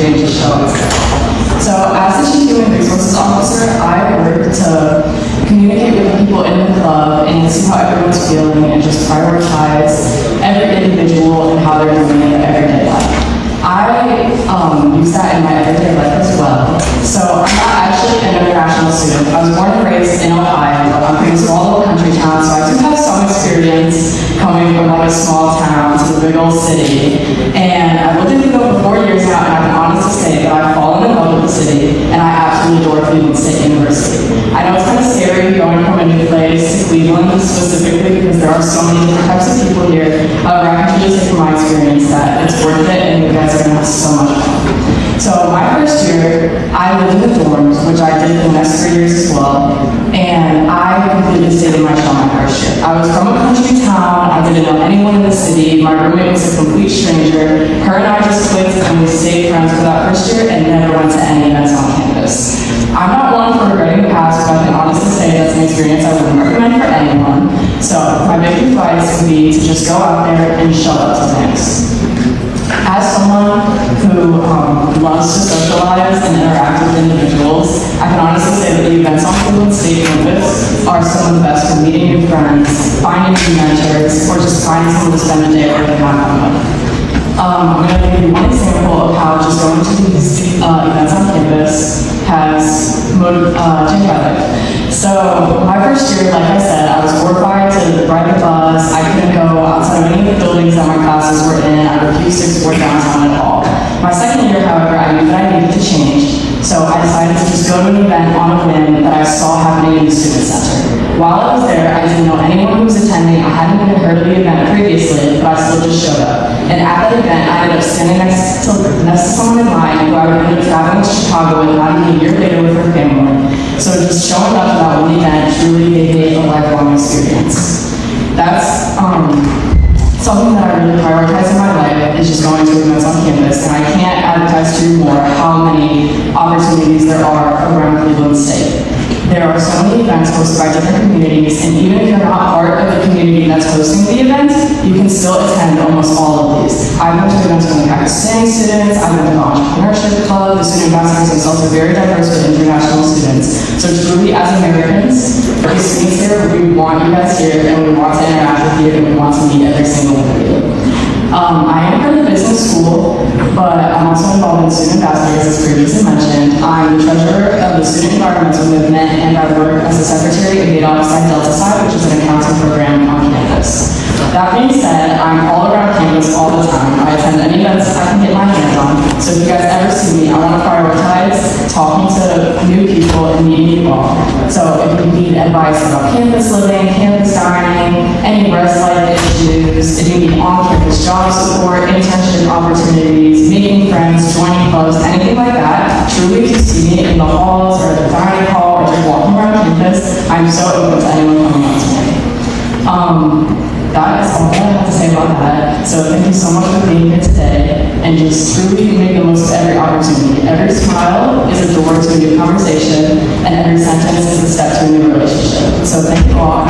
and just show up. So as the Chief Human Resources Officer, I work to communicate with the people in the club and see how everyone's feeling and just prioritize every individual and how they're doing in their everyday life. I use that in my everyday life as well. So I'm not actually an international student. I was born and raised in Ohio. I'm from a small little country town, so I do have some experience coming from like a small town to a big old city. And I've lived in Phillips for 4 years now, and I can honestly say that I've fallen in love with the city, and I absolutely adore Cleveland State University. I know it's kind of scary going from a new place to Cleveland specifically because there are so many different types of people here. However, I can just say from my experience that it's worth it, and you guys are going to have so much fun. So my first year, I lived in the dorms, which I did for the next 3 years as well, and I completely stayed in my shell my first year. I was from a country town, I didn't know anyone in the city, my roommate was a complete stranger, her and I just clicked and we stayed friends for that first year and never went to any events on campus. I'm not one for regretting the past, but I can honestly say that's an experience I wouldn't recommend for anyone. So my big advice would be to just go out there and show up to things. As someone who loves to socialize and interact with individuals, I can honestly say that the events on Cleveland State campus are some of the best for meeting new friends, finding new mentors, or just finding someone to spend a day with and have fun with. I'm going to give you one example of how just going to these events on campus has changed my life. So my first year, like I said, I was horrified to ride the bus. I couldn't go outside of any of the buildings that my classes were in. I refused to explore downtown at all. My second year, however, I knew that I needed to change. So I decided to just go to an event on a whim that I saw happening in the student center. While I was there, I didn't know anyone who was attending. I hadn't even heard of the event previously, but I still just showed up. And at that event, I ended up standing next to someone in line who I would end up traveling to Chicago with not even a year later with her family. So just showing up to that one event truly gave me a lifelong experience. That's something that I really prioritize in my life is just going to events on campus, and I can't advertise to you more how many opportunities there are around Cleveland State. There are so many events hosted by different communities, and even if you're not part of the community that's hosting the event, you can still attend almost all of these. I went to events from the Pakistani students, I went to the entrepreneurship club, the student ambassadors themselves are very diverse with international students. So truly, as Americans, as students here, we want you guys here, and we want to interact with you, and we want to meet every single one of you. I am from the business school, but I'm also involved in student ambassadors, as previously mentioned. I'm the treasurer of the Student Environmental Movement, and I work as the secretary of the Psi Delta Psi, which is an accounting program on campus. That being said, I'm all around campus all the time. I attend any events I can get my hands on. So if you guys ever see me, I want to prioritize talking to new people and meeting you all. So if you need advice about campus living, campus dining, any res life issues, if you need on-campus job support, internship opportunities, making friends, joining clubs, anything like that, truly if you see me in the halls or the dining hall or just walking around campus, I'm so open to anyone coming up to me. That is all I have to say about that. So thank you so much for being here today, and just truly make the most of every opportunity. Every smile is a door to a new conversation, and every sentence is a step to a new relationship. So thank you all.